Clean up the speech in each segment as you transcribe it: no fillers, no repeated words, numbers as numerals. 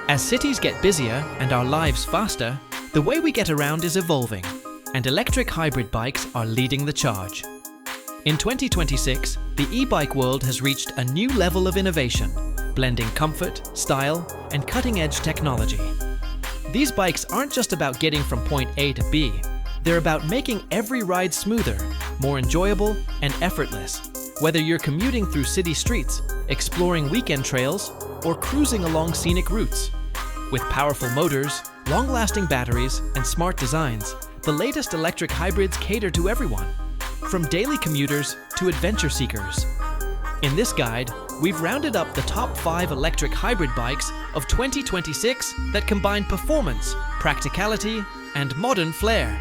As cities get busier and our lives faster, the way we get around is evolving, and electric hybrid bikes are leading the charge. In 2026, the e-bike world has reached a new level of innovation, blending comfort, style, and cutting-edge technology. These bikes aren't just about getting from point A to B, they're about making every ride smoother, more enjoyable, and effortless, whether you're commuting through city streets, exploring weekend trails, or cruising along scenic routes. With powerful motors, long-lasting batteries, and smart designs, the latest electric hybrids cater to everyone, from daily commuters to adventure seekers. In this guide, we've rounded up the top 5 electric hybrid bikes of 2026 that combine performance, practicality, and modern flair.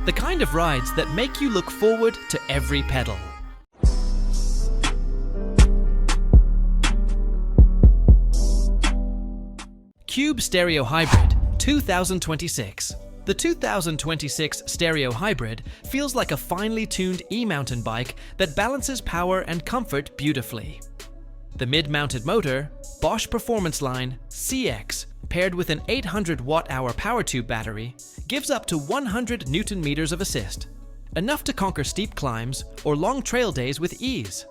The kind of rides that make you look forward to every pedal. Cube Stereo Hybrid 2026. The 2026 Stereo Hybrid feels like a finely tuned e-mountain bike that balances power and comfort beautifully. The mid-mounted motor, Bosch Performance Line CX, paired with an 800 watt-hour power tube battery, gives up to 100 Nm of assist, enough to conquer steep climbs or long trail days with ease.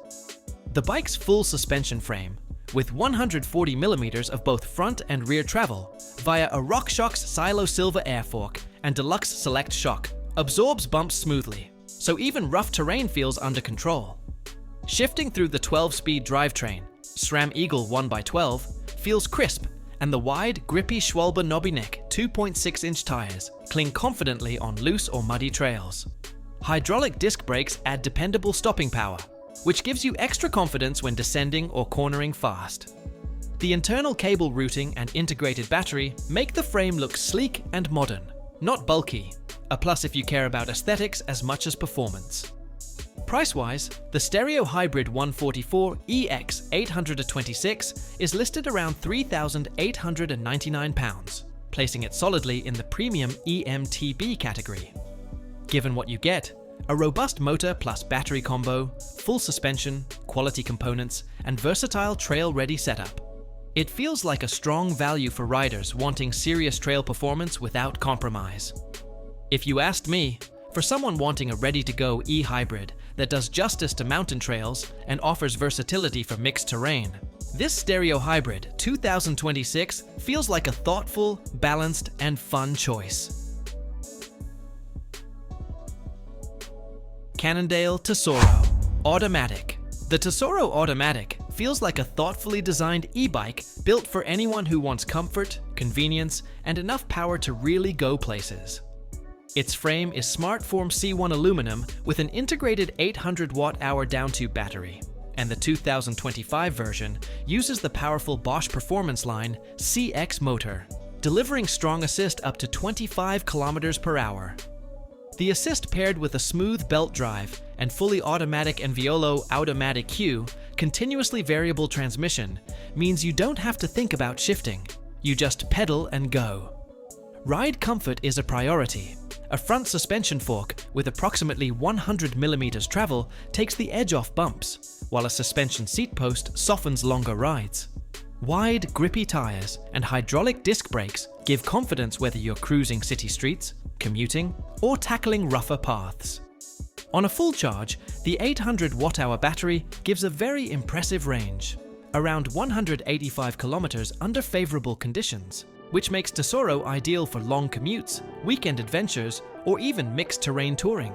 The bike's full suspension frame, with 140 mm of both front and rear travel via a RockShox Silo Silver air fork and Deluxe Select shock, absorbs bumps smoothly, so even rough terrain feels under control. Shifting through the 12-speed drivetrain, SRAM Eagle 1x12 feels crisp, and the wide, grippy Schwalbe Knobineck 2.6-inch tires cling confidently on loose or muddy trails. Hydraulic disc brakes add dependable stopping power, which gives you extra confidence when descending or cornering fast. The internal cable routing and integrated battery make the frame look sleek and modern, not bulky, a plus if you care about aesthetics as much as performance. Price-wise, the Stereo Hybrid 144 EX 826 is listed around £3,899, placing it solidly in the premium EMTB category. Given what you get, a robust motor plus battery combo, full suspension, quality components, and versatile trail-ready setup, it feels like a strong value for riders wanting serious trail performance without compromise. If you asked me, for someone wanting a ready-to-go e-hybrid that does justice to mountain trails and offers versatility for mixed terrain, this Stereo Hybrid 2026 feels like a thoughtful, balanced, and fun choice. Cannondale Tesoro Automatiq. The Tesoro Automatiq feels like a thoughtfully designed e-bike built for anyone who wants comfort, convenience, and enough power to really go places. Its frame is SmartForm C1 aluminum with an integrated 800 watt-hour downtube battery, and the 2025 version uses the powerful Bosch Performance Line CX motor, delivering strong assist up to 25 km/h. The assist paired with a smooth belt drive and fully automatic Enviolo Automatiq continuously variable transmission means you don't have to think about shifting, you just pedal and go. Ride comfort is a priority. A front suspension fork with approximately 100 mm travel takes the edge off bumps, while a suspension seat post softens longer rides. Wide, grippy tires and hydraulic disc brakes give confidence whether you're cruising city streets, commuting, or tackling rougher paths. On a full charge, the 800 watt-hour battery gives a very impressive range, around 185 km under favorable conditions, which makes Tesoro ideal for long commutes, weekend adventures, or even mixed terrain touring.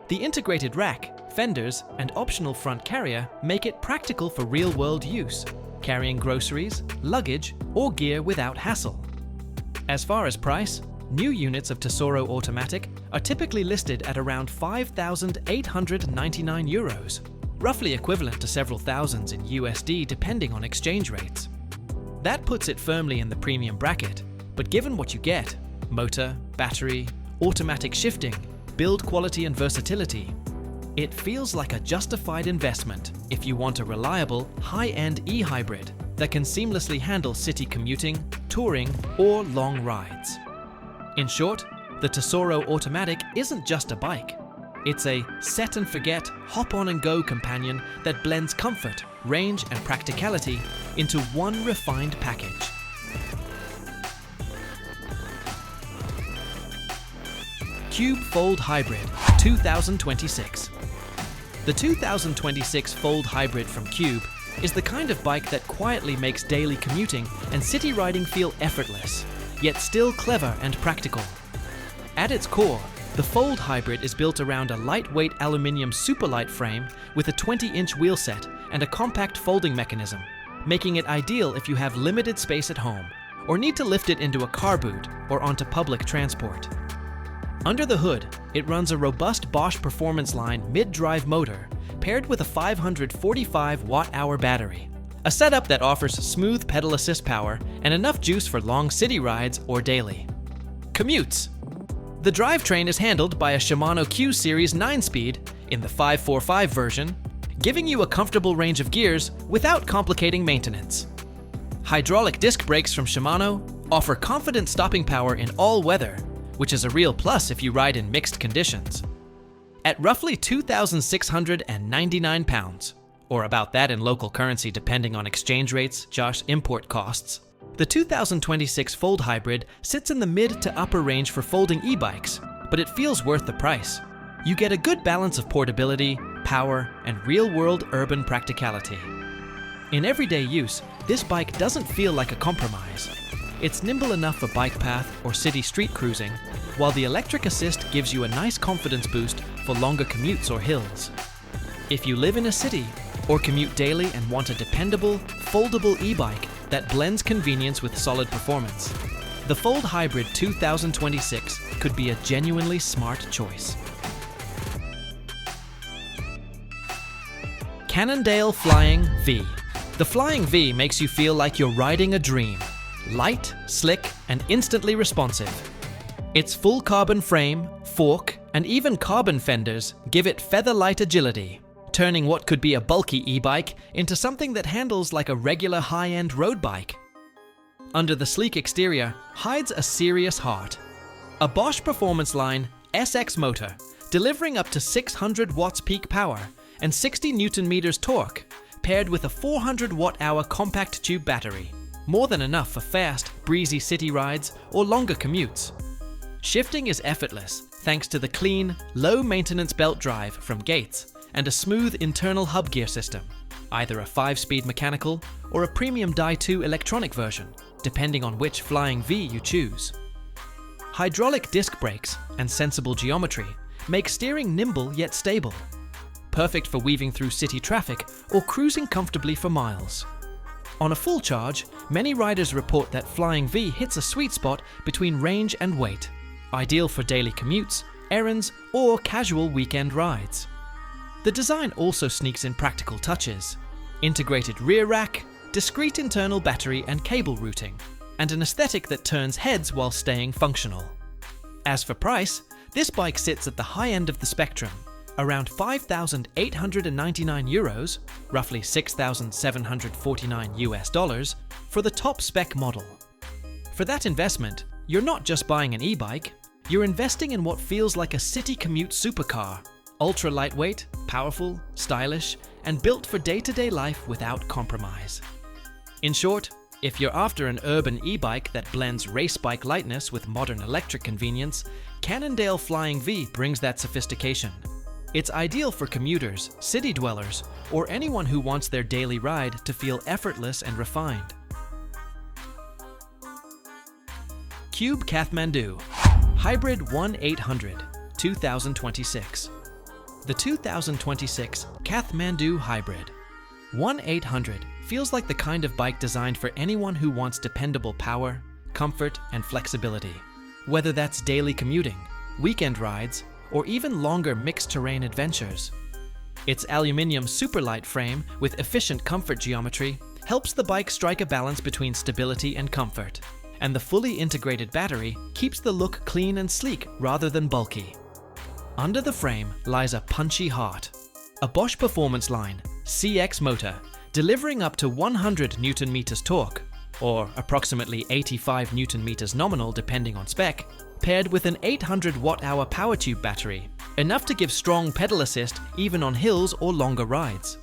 The integrated rack, fenders, and optional front carrier make it practical for real-world use, carrying groceries, luggage, or gear without hassle. As far as price, new units of Tesoro Automatiq are typically listed at around €5,899, roughly equivalent to several thousands in USD depending on exchange rates. That puts it firmly in the premium bracket, but given what you get, motor, battery, automatic shifting, build quality and versatility, it feels like a justified investment if you want a reliable, high-end e-hybrid that can seamlessly handle city commuting, touring, or long rides. In short, the Tesoro Automatiq isn't just a bike. It's a set-and-forget, hop-on-and-go companion that blends comfort, range, and practicality into one refined package. Cube Fold Hybrid 2026. The 2026 Fold Hybrid from Cube is the kind of bike that quietly makes daily commuting and city riding feel effortless, yet still clever and practical. At its core, the Fold Hybrid is built around a lightweight aluminium superlight frame with a 20-inch wheel set and a compact folding mechanism, making it ideal if you have limited space at home or need to lift it into a car boot or onto public transport. Under the hood, it runs a robust Bosch Performance Line mid-drive motor paired with a 545 watt-hour battery, a setup that offers smooth pedal assist power and enough juice for long city rides or daily. Commutes. The drivetrain is handled by a Shimano Q Series 9-speed in the 545 version, giving you a comfortable range of gears without complicating maintenance. Hydraulic disc brakes from Shimano offer confident stopping power in all weather, which is a real plus if you ride in mixed conditions. At roughly 2,699 pounds, or about that in local currency depending on exchange rates, import costs, the 2026 Fold Hybrid sits in the mid to upper range for folding e-bikes, but it feels worth the price. You get a good balance of portability, power, and real-world urban practicality. In everyday use, this bike doesn't feel like a compromise. It's nimble enough for bike path or city street cruising, while the electric assist gives you a nice confidence boost for longer commutes or hills. If you live in a city or commute daily and want a dependable, foldable e-bike that blends convenience with solid performance, the Fold Hybrid 2026 could be a genuinely smart choice. Cannondale Flying V. The Flying V makes you feel like you're riding a dream. Light, slick, and instantly responsive. Its full carbon frame, fork, and even carbon fenders give it feather-light agility, turning what could be a bulky e-bike into something that handles like a regular high-end road bike. Under the sleek exterior hides a serious heart. A Bosch Performance Line SX motor, delivering up to 600 watts peak power and 60 Nm torque, paired with a 400 watt-hour compact tube battery. More than enough for fast, breezy city rides or longer commutes. Shifting is effortless thanks to the clean, low-maintenance belt drive from Gates and a smooth internal hub gear system, either a 5-speed mechanical or a premium Die-2 electronic version, depending on which Flying V you choose. Hydraulic disc brakes and sensible geometry make steering nimble yet stable, perfect for weaving through city traffic or cruising comfortably for miles. On a full charge, many riders report that Flying V hits a sweet spot between range and weight, ideal for daily commutes, errands, or casual weekend rides. The design also sneaks in practical touches: integrated rear rack, discrete internal battery and cable routing, and an aesthetic that turns heads while staying functional. As for price, this bike sits at the high end of the spectrum, around €5,899, roughly $6,749 for the top spec model. For that investment, you're not just buying an e-bike, you're investing in what feels like a city commute supercar, ultra lightweight, powerful, stylish, and built for day-to-day life without compromise. In short, if you're after an urban e-bike that blends race bike lightness with modern electric convenience, Cannondale Flying V brings that sophistication. It's ideal for commuters, city dwellers, or anyone who wants their daily ride to feel effortless and refined. Cube Kathmandu Hybrid 1-800 2026. The 2026 Kathmandu Hybrid 1-800 feels like the kind of bike designed for anyone who wants dependable power, comfort, and flexibility. Whether that's daily commuting, weekend rides, or even longer mixed-terrain adventures. Its aluminium superlight frame with efficient comfort geometry helps the bike strike a balance between stability and comfort, and the fully integrated battery keeps the look clean and sleek rather than bulky. Under the frame lies a punchy heart, a Bosch Performance Line CX motor delivering up to 100 Nm torque, or approximately 85 Nm nominal depending on spec, paired with an 800 watt-hour power tube battery, enough to give strong pedal assist even on hills or longer rides.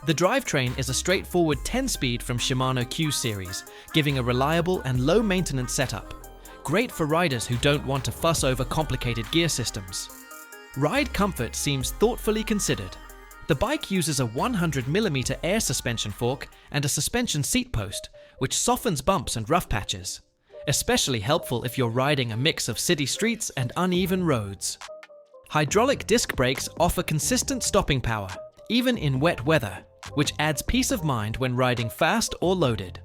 The drivetrain is a straightforward 10-speed from Shimano Q series, giving a reliable and low-maintenance setup. Great for riders who don't want to fuss over complicated gear systems. Ride comfort seems thoughtfully considered. The bike uses a 100mm air suspension fork and a suspension seat post, which softens bumps and rough patches. Especially helpful if you're riding a mix of city streets and uneven roads. Hydraulic disc brakes offer consistent stopping power, even in wet weather, which adds peace of mind when riding fast or loaded.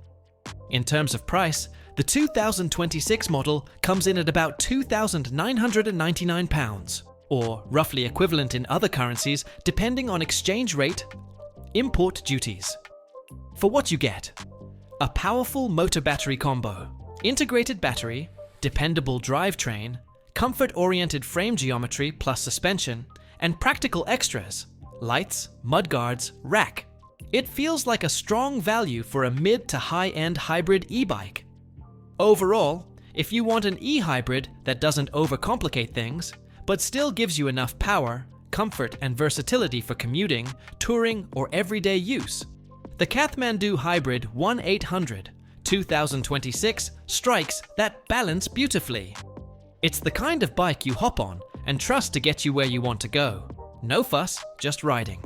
In terms of price, the 2026 model comes in at about £2,999, or roughly equivalent in other currencies depending on exchange rate, import duties. For what you get: a powerful motor battery combo, integrated battery, dependable drivetrain, comfort-oriented frame geometry plus suspension, and practical extras: lights, mudguards, rack. It feels like a strong value for a mid to high-end hybrid e-bike. Overall, if you want an e-hybrid that doesn't overcomplicate things, but still gives you enough power, comfort, and versatility for commuting, touring, or everyday use, the Kathmandu Hybrid 1800 2026 strikes that balance beautifully. It's the kind of bike you hop on and trust to get you where you want to go. No fuss, just riding.